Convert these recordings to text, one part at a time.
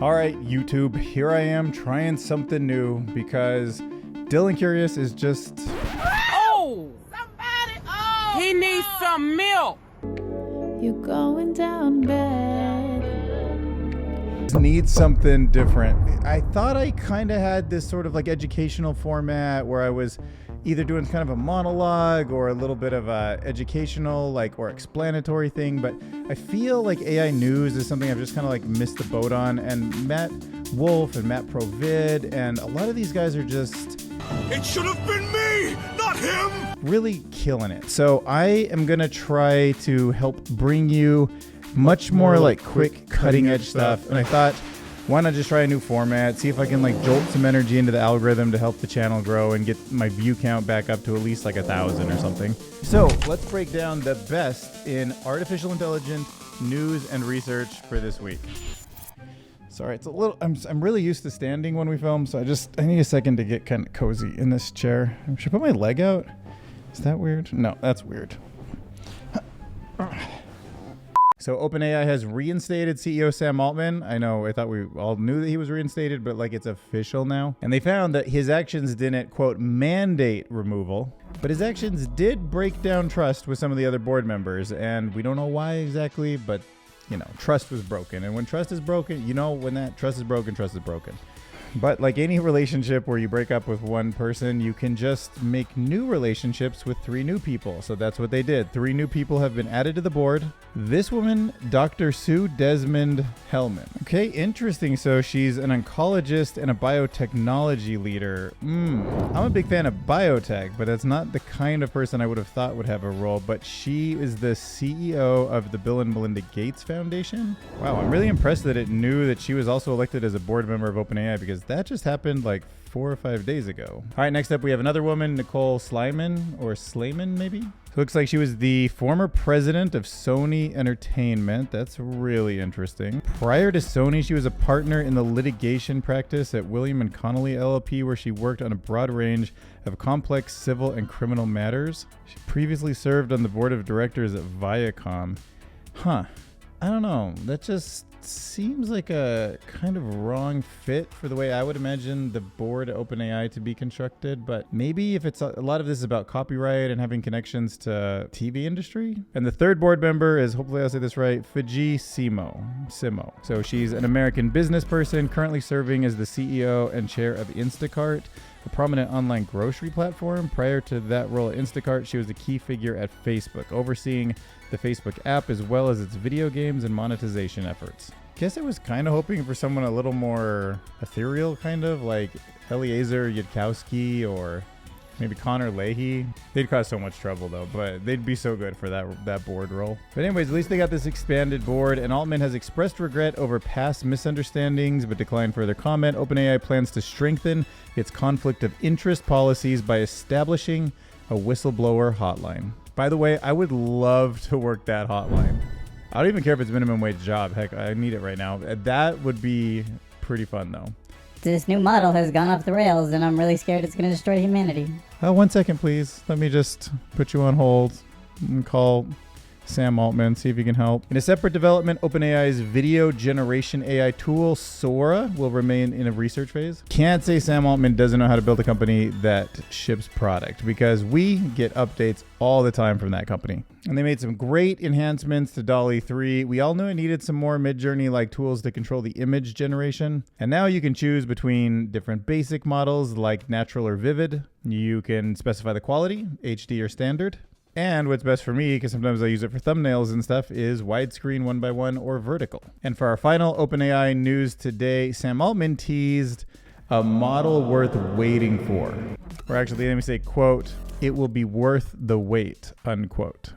All right, YouTube, here I am trying something new because Dylan Curious is just... Oh! Somebody! Oh! He needs some milk! You're going down bad. needs something different. I thought I kind of had this sort of like educational format where I was either doing kind of a monologue or a little bit of a educational like or explanatory thing, but I feel like AI News is something I've just kind of like missed the boat on, and Matt Wolf and Matt Provid and a lot of these guys are just... It should have been me, not him! Really killing it. So I am gonna try to help bring you much more like quick cutting edge stuff, and I thought, why not just try a new format, see if I can like jolt some energy into the algorithm to help the channel grow and get my view count back up to at least like 1,000 or something. So let's break down the best in artificial intelligence news and research for this week. Sorry, it's a little, I'm really used to standing when we film, so I need a second to get kind of cozy in this chair. Should I put my leg out? Is that weird? No, that's weird. So OpenAI has reinstated CEO Sam Altman. I know, I thought we all knew that he was reinstated, but like it's official now. And they found that his actions didn't, quote, mandate removal, but his actions did break down trust with some of the other board members. And we don't know why exactly, but you know, trust was broken. And when trust is broken, you know, when that trust is broken, trust is broken. But like any relationship where you break up with one person, you can just make new relationships with 3 new people. So that's what they did. 3 new people have been added to the board. This woman, Dr. Sue Desmond-Hellmann. Okay, interesting. So she's an oncologist and a biotechnology leader. I'm a big fan of biotech, but that's not the kind of person I would have thought would have a role. But she is the CEO of the Bill and Melinda Gates Foundation. Wow, I'm really impressed that it knew that she was also elected as a board member of OpenAI, because that just happened like 4 or 5 days ago. All right, next up we have another woman, Nicole Slayman maybe? So looks like she was the former president of Sony Entertainment. That's really interesting. Prior to Sony, she was a partner in the litigation practice at William & Connolly LLP, where she worked on a broad range of complex civil and criminal matters. She previously served on the board of directors at Viacom. I don't know. That just seems like a kind of wrong fit for the way I would imagine the board at OpenAI to be constructed. But maybe if it's a lot of this is about copyright and having connections to TV industry. And the third board member is, hopefully I'll say this right, Fidji Simo. So she's an American business person currently serving as the CEO and chair of Instacart, a prominent online grocery platform. Prior to that role at Instacart, she was a key figure at Facebook, overseeing the Facebook app as well as its video games and monetization efforts. Guess I was kind of hoping for someone a little more ethereal, kind of like Eliezer Yudkowsky or maybe Connor Leahy. They'd cause so much trouble though, but they'd be so good for that board role. But anyways, at least they got this expanded board, and Altman has expressed regret over past misunderstandings but declined further comment. OpenAI plans to strengthen its conflict of interest policies by establishing a whistleblower hotline. By the way, I would love to work that hotline. I don't even care if it's minimum wage job. Heck, I need it right now. That would be pretty fun though. This new model has gone off the rails, and I'm really scared it's going to destroy humanity. 1 second, please. Let me just put you on hold and call Sam Altman, see if he can help. In a separate development, OpenAI's video generation AI tool, Sora, will remain in a research phase. Can't say Sam Altman doesn't know how to build a company that ships product, because we get updates all the time from that company. And they made some great enhancements to DALL-E 3. We all knew it needed some more Midjourney-like tools to control the image generation. And now you can choose between different basic models like natural or vivid. You can specify the quality, HD or standard. And what's best for me, because sometimes I use it for thumbnails and stuff, is widescreen 1x1 or vertical. And for our final OpenAI news today, Sam Altman teased a model worth waiting for. Or actually, let me say, quote, "It will be worth the wait," unquote.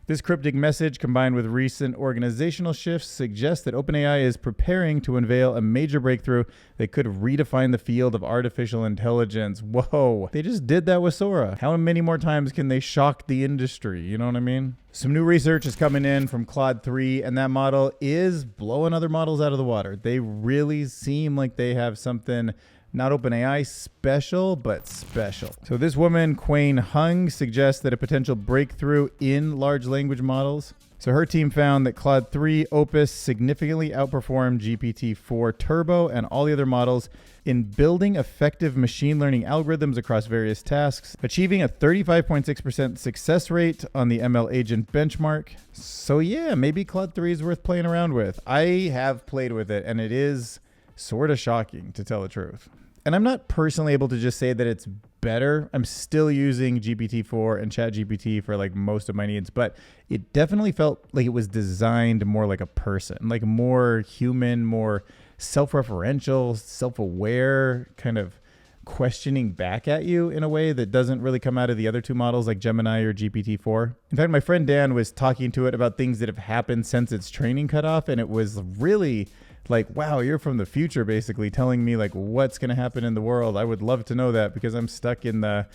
This cryptic message, combined with recent organizational shifts, suggests that OpenAI is preparing to unveil a major breakthrough that could redefine the field of artificial intelligence. Whoa, they just did that with Sora. How many more times can they shock the industry? You know what I mean? Some new research is coming in from Claude 3, and that model is blowing other models out of the water. They really seem like they have something not OpenAI special, but special. So this woman, Quain Hung, suggests that a potential breakthrough in large language models So her team found that Claude 3 Opus significantly outperformed GPT-4 Turbo and all the other models in building effective machine learning algorithms across various tasks, achieving a 35.6% success rate on the ML agent benchmark. So yeah, maybe Claude 3 is worth playing around with. I have played with it, and it is sort of shocking, to tell the truth. And I'm not personally able to just say that it's better. I'm still using GPT-4 and ChatGPT for like most of my needs, but it definitely felt like it was designed more like a person, like more human, more self-referential, self-aware, kind of questioning back at you in a way that doesn't really come out of the other two models like Gemini or GPT-4. In fact, my friend Dan was talking to it about things that have happened since its training cutoff, and it was really like, wow, you're from the future, basically telling me like what's going to happen in the world. I would love to know that because I'm stuck in the,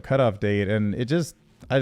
cutoff date. And I just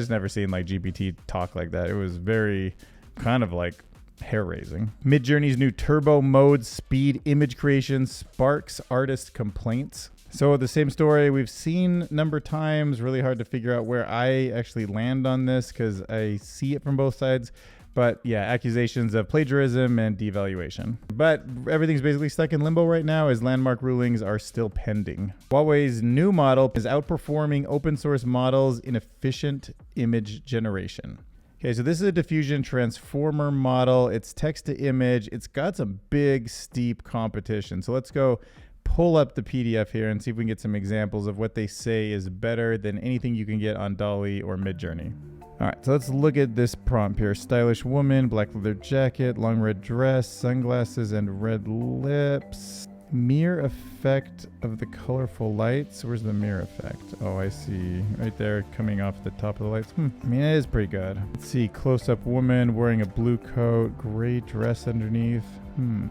never seen like GPT talk like that. It was very kind of like hair raising. Midjourney's new turbo mode speed image creation sparks artist complaints. So the same story we've seen a number of times. Really hard to figure out where I actually land on this because I see it from both sides. But yeah, accusations of plagiarism and devaluation. But everything's basically stuck in limbo right now as landmark rulings are still pending. Huawei's new model is outperforming open source models in efficient image generation. Okay, so this is a diffusion transformer model. It's text to image. It's got some big, steep competition. So let's go pull up the PDF here and see if we can get some examples of what they say is better than anything you can get on DALL-E or Midjourney. All right, so let's look at this prompt here. Stylish woman, black leather jacket, long red dress, sunglasses, and red lips. Mirror effect of the colorful lights. Where's the mirror effect? Oh, I see. Right there coming off the top of the lights. I mean, it is pretty good. Let's see. Close-up woman wearing a blue coat, gray dress underneath.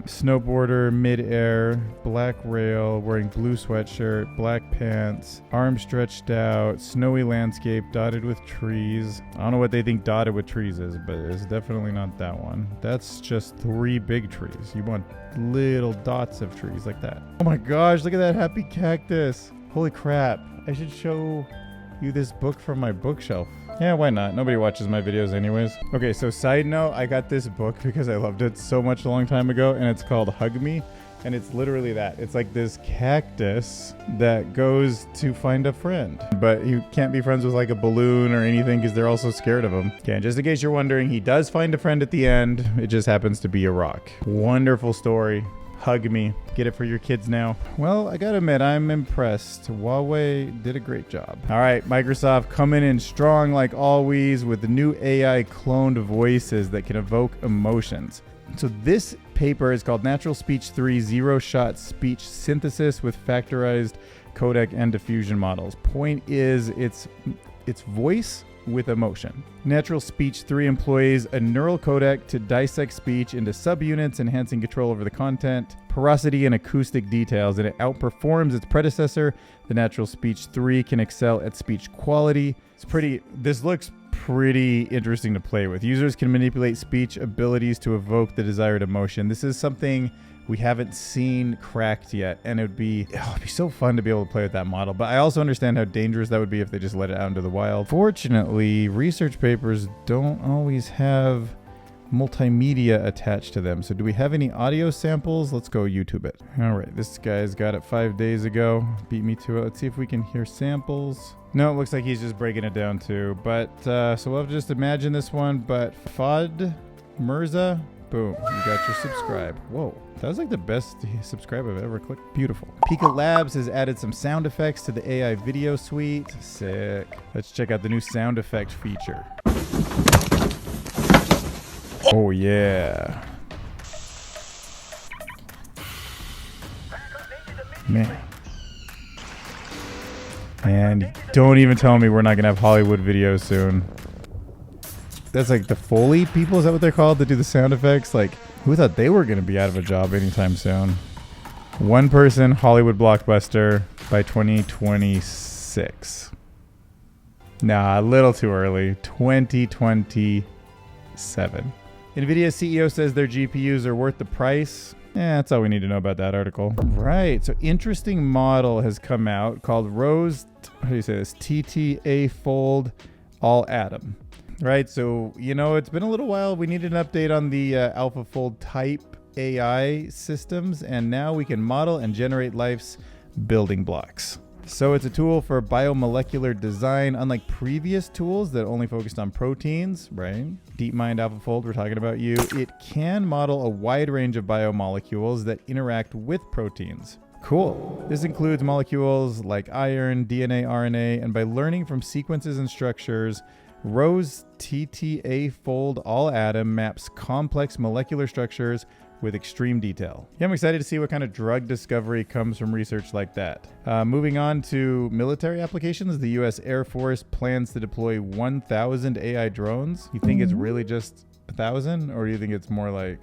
Snowboarder, mid-air, black rail, wearing blue sweatshirt, black pants, arms stretched out, snowy landscape dotted with trees. I don't know what they think dotted with trees is, but it's definitely not that one. That's just 3 big trees. You want little dots of trees like that. Oh my gosh, look at that happy cactus. Holy crap. I should show you this book from my bookshelf. Yeah, why not? Nobody watches my videos anyways. Okay, so side note, I got this book because I loved it so much a long time ago, and it's called Hug Me, and it's literally that. It's like this cactus that goes to find a friend, but you can't be friends with like a balloon or anything because they're also scared of him. Okay, and just in case you're wondering, he does find a friend at the end. It just happens to be a rock. Wonderful story. Hug Me. Get it for your kids now. Well, I gotta admit, I'm impressed. Huawei did a great job. All right, Microsoft coming in strong like always with the new AI cloned voices that can evoke emotions. So this paper is called Natural Speech 3 Zero-Shot Speech Synthesis with Factorized Codec and Diffusion Models. Point is, it's voice with emotion. Natural Speech 3 employs a neural codec to dissect speech into subunits, enhancing control over the content, porosity, and acoustic details, and it outperforms its predecessor. The Natural Speech 3 can excel at speech quality. This looks pretty interesting to play with. Users can manipulate speech abilities to evoke the desired emotion. This is something we haven't seen cracked yet, and it'd be so fun to be able to play with that model. But I also understand how dangerous that would be if they just let it out into the wild. Fortunately, research papers don't always have multimedia attached to them. So do we have any audio samples? Let's go YouTube it. All right, this guy's got it 5 days ago. Beat me to it. Let's see if we can hear samples. No, it looks like he's just breaking it down too. But so we'll have to just imagine this one. But Fad Mirza, boom, you got your subscribe. Whoa, that was like the best subscribe I've ever clicked. Beautiful. Pika Labs has added some sound effects to the AI video suite. Sick. Let's check out the new sound effect feature. Oh yeah. Man. And don't even tell me we're not gonna have Hollywood videos soon. That's like the Foley people, is that what they're called, that do the sound effects? Like, who thought they were gonna be out of a job anytime soon? One person Hollywood blockbuster by 2026. Nah, a little too early. 2027. NVIDIA CEO says their GPUs are worth the price. That's all we need to know about that article. Right, so interesting model has come out called Rose, how do you say this? TTA Fold All Atom. Right, so, it's been a little while. We needed an update on the AlphaFold type AI systems, and now we can model and generate life's building blocks. So it's a tool for biomolecular design, unlike previous tools that only focused on proteins, right? DeepMind AlphaFold, we're talking about you. It can model a wide range of biomolecules that interact with proteins. Cool. This includes molecules like iron, DNA, RNA, and by learning from sequences and structures, Rose TTA Fold All Atom maps complex molecular structures with extreme detail. Yeah, I'm excited to see what kind of drug discovery comes from research like that. Moving on to military applications, the U.S. Air Force plans to deploy 1,000 AI drones. You think it's really just 1,000, or do you think it's more like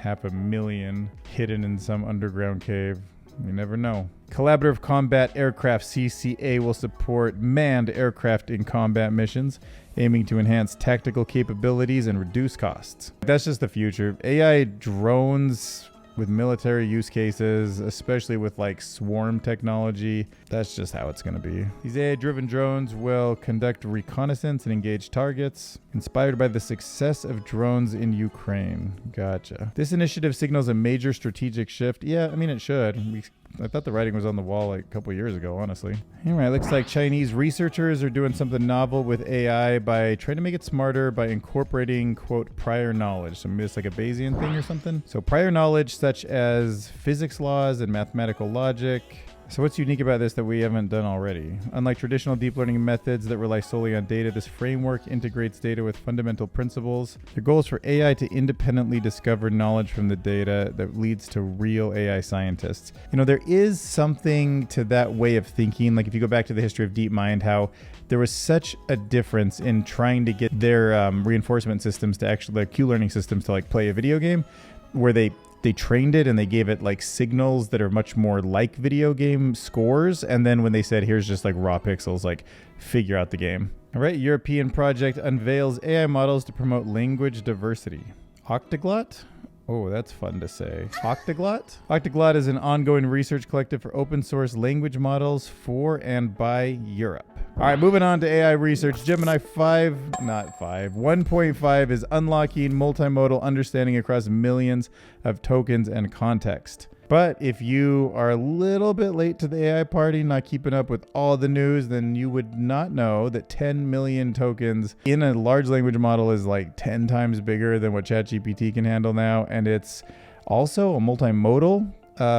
500,000 hidden in some underground cave? You never know. Collaborative Combat Aircraft CCA will support manned aircraft in combat missions, aiming to enhance tactical capabilities and reduce costs. That's just the future. AI drones with military use cases, especially with like swarm technology, that's just how it's going to be. These AI-driven drones will conduct reconnaissance and engage targets, inspired by the success of drones in Ukraine. Gotcha. This initiative signals a major strategic shift. Yeah, I mean, it should. I thought the writing was on the wall like a couple years ago, honestly. Anyway, it looks like Chinese researchers are doing something novel with AI by trying to make it smarter by incorporating, quote, prior knowledge. So maybe it's like a Bayesian thing or something. So prior knowledge such as physics laws and mathematical logic. So what's unique about this that we haven't done already? Unlike traditional deep learning methods that rely solely on data, this framework integrates data with fundamental principles. The goal is for AI to independently discover knowledge from the data that leads to real AI scientists. There is something to that way of thinking. Like if you go back to the history of DeepMind, how there was such a difference in trying to get their reinforcement systems to actually, their Q-learning systems to like play a video game, where they trained it and they gave it like signals that are much more like video game scores. And then when they said, here's just like raw pixels, like figure out the game. All right, European project unveils AI models to promote language diversity. Octaglot? Oh, that's fun to say. Octaglot? Octaglot is an ongoing research collective for open source language models for and by Europe. All right, moving on to AI research. Gemini 1.5 is unlocking multimodal understanding across millions of tokens and context. But if you are a little bit late to the AI party, not keeping up with all the news, then you would not know that 10 million tokens in a large language model is like 10 times bigger than what ChatGPT can handle now. And it's also a multimodal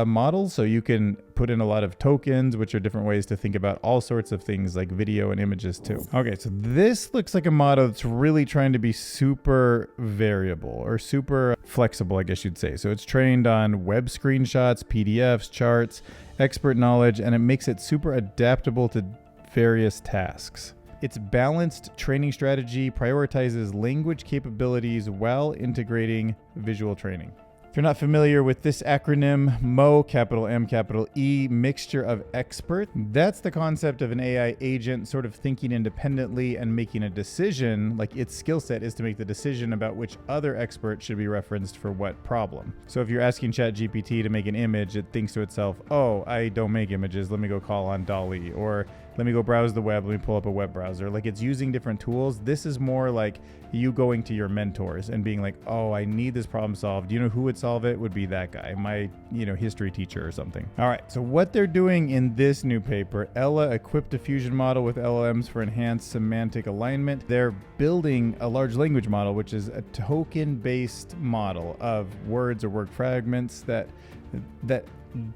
model, so you can put in a lot of tokens, which are different ways to think about all sorts of things like video and images too. Okay, so this looks like a model that's really trying to be super variable or super flexible, I guess you'd say. So it's trained on web screenshots, PDFs, charts, expert knowledge, and it makes it super adaptable to various tasks. Its balanced training strategy prioritizes language capabilities while integrating visual training. If you're not familiar with this acronym, MO, capital M, capital E, mixture of expert, that's the concept of an AI agent sort of thinking independently and making a decision, like its skill set is to make the decision about which other expert should be referenced for what problem. So if you're asking ChatGPT to make an image, it thinks to itself, oh, I don't make images, let me go call on DALL-E, or let me go browse the web, let me pull up a web browser. Like it's using different tools. This is more like you going to your mentors and being like, oh, I need this problem solved. Do you know who would solve it? Would be that guy, my, history teacher or something. All right, so what they're doing in this new paper, Ella equipped a fusion model with LLMs for enhanced semantic alignment. They're building a large language model, which is a token-based model of words or word fragments that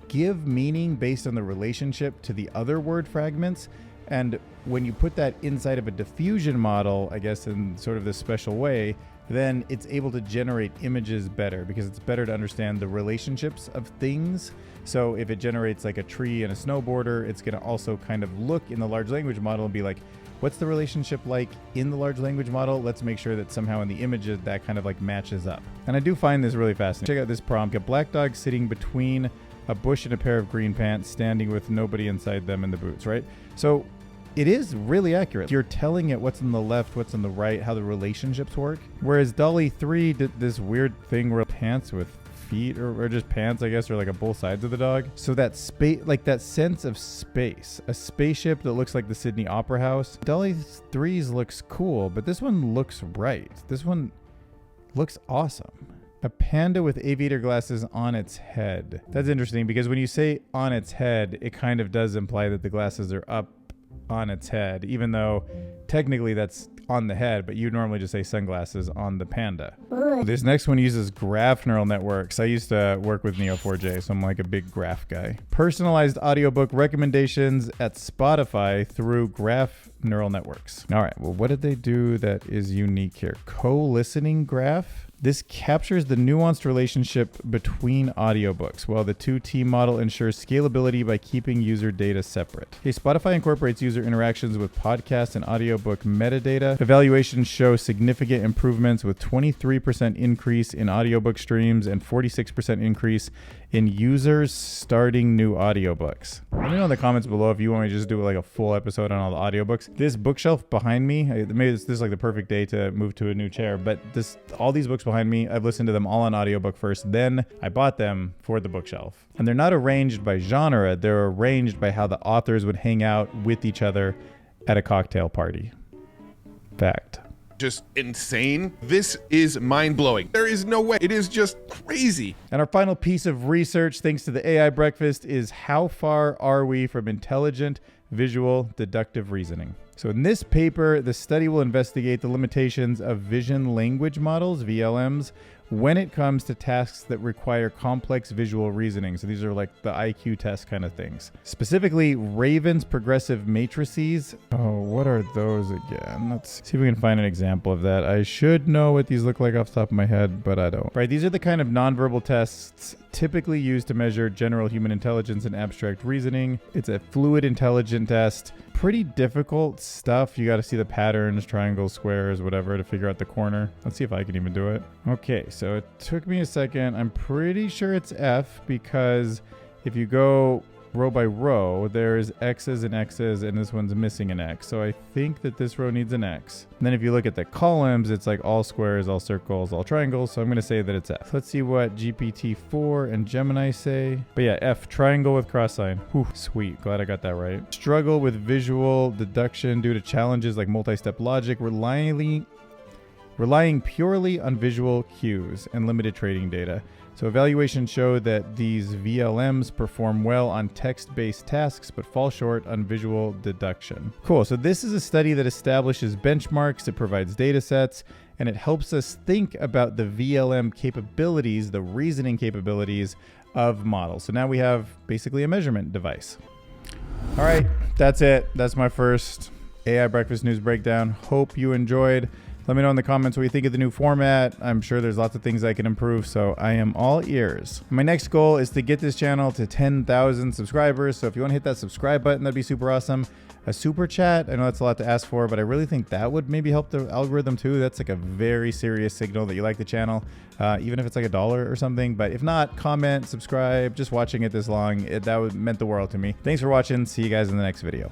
give meaning based on the relationship to the other word fragments. And when you put that inside of a diffusion model, I guess in sort of this special way, then it's able to generate images better because it's better to understand the relationships of things. So if it generates like a tree and a snowboarder, it's going to also kind of look in the large language model and be like, what's the relationship like in the large language model? Let's make sure that somehow in the images that kind of like matches up. And I do find this really fascinating. Check out this prompt. A black dog sitting between a bush and a pair of green pants, standing with nobody inside them in the boots, right? So it is really accurate. You're telling it what's on the left, what's on the right, how the relationships work. Whereas DALL-E 3 did this weird thing where pants with feet or just pants, I guess, or like on both sides of the dog. So that space, like that sense of space, a spaceship that looks like the Sydney Opera House. DALL-E 3's looks cool, but this one looks right. This one looks awesome. A panda with aviator glasses on its head. That's interesting because when you say on its head, it kind of does imply that the glasses are up on its head, even though technically that's on the head, but you normally just say sunglasses on the panda. This next one uses graph neural networks. I used to work with Neo4j, so I'm like a big graph guy. Personalized audiobook recommendations at Spotify through graph neural networks. All right, well, what did they do that is unique here? Co-listening graph? This captures the nuanced relationship between audiobooks, while the 2T model ensures scalability by keeping user data separate. Okay, Spotify incorporates user interactions with podcast and audiobook metadata. Evaluations show significant improvements with 23% increase in audiobook streams and 46% increase in users starting new audiobooks. Let me know in the comments below if you want me to just do like a full episode on all the audiobooks. This bookshelf behind me, maybe this is like the perfect day to move to a new chair, but all these books behind me, I've listened to them all on audiobook first, then I bought them for the bookshelf. And they're not arranged by genre, they're arranged by how the authors would hang out with each other at a cocktail party. Fact. Just insane. This is mind-blowing. There is no way. It is just crazy. And our final piece of research, thanks to the AI breakfast, is how far are we from intelligent visual deductive reasoning? So in this paper, the study will investigate the limitations of vision language models, VLMs, when it comes to tasks that require complex visual reasoning. So these are like the IQ test kind of things. Specifically, Raven's progressive matrices. Oh, what are those again? Let's see if we can find an example of that. I should know what these look like off the top of my head, but I don't. Right, these are the kind of nonverbal tests typically used to measure general human intelligence and abstract reasoning. It's a fluid intelligence test. Pretty difficult stuff. You got to see the patterns, triangles, squares, whatever, to figure out the corner. Let's see if I can even do it. Okay, so it took me a second. I'm pretty sure it's F because if you go row by row, there's X's and X's, and this one's missing an X. So I think that this row needs an X. And then if you look at the columns, it's like all squares, all circles, all triangles. So I'm going to say that it's F. Let's see what GPT-4 and Gemini say. But yeah, F, triangle with cross sign. Whew, sweet. Glad I got that right. Struggle with visual deduction due to challenges like multi-step logic, relying purely on visual cues and limited training data. So evaluations show that these VLMs perform well on text-based tasks, but fall short on visual deduction. Cool, so this is a study that establishes benchmarks, it provides data sets, and it helps us think about the VLM capabilities, the reasoning capabilities of models. So now we have basically a measurement device. All right, that's it. That's my first AI Breakfast News Breakdown. Hope you enjoyed. Let me know in the comments what you think of the new format. I'm sure there's lots of things I can improve, so I am all ears. My next goal is to get this channel to 10,000 subscribers, so if you want to hit that subscribe button, that'd be super awesome. A super chat, I know that's a lot to ask for, but I really think that would maybe help the algorithm too. That's like a very serious signal that you like the channel, even if it's like $1 or something. But if not, comment, subscribe. Just watching it this long, that would meant the world to me. Thanks for watching. See you guys in the next video.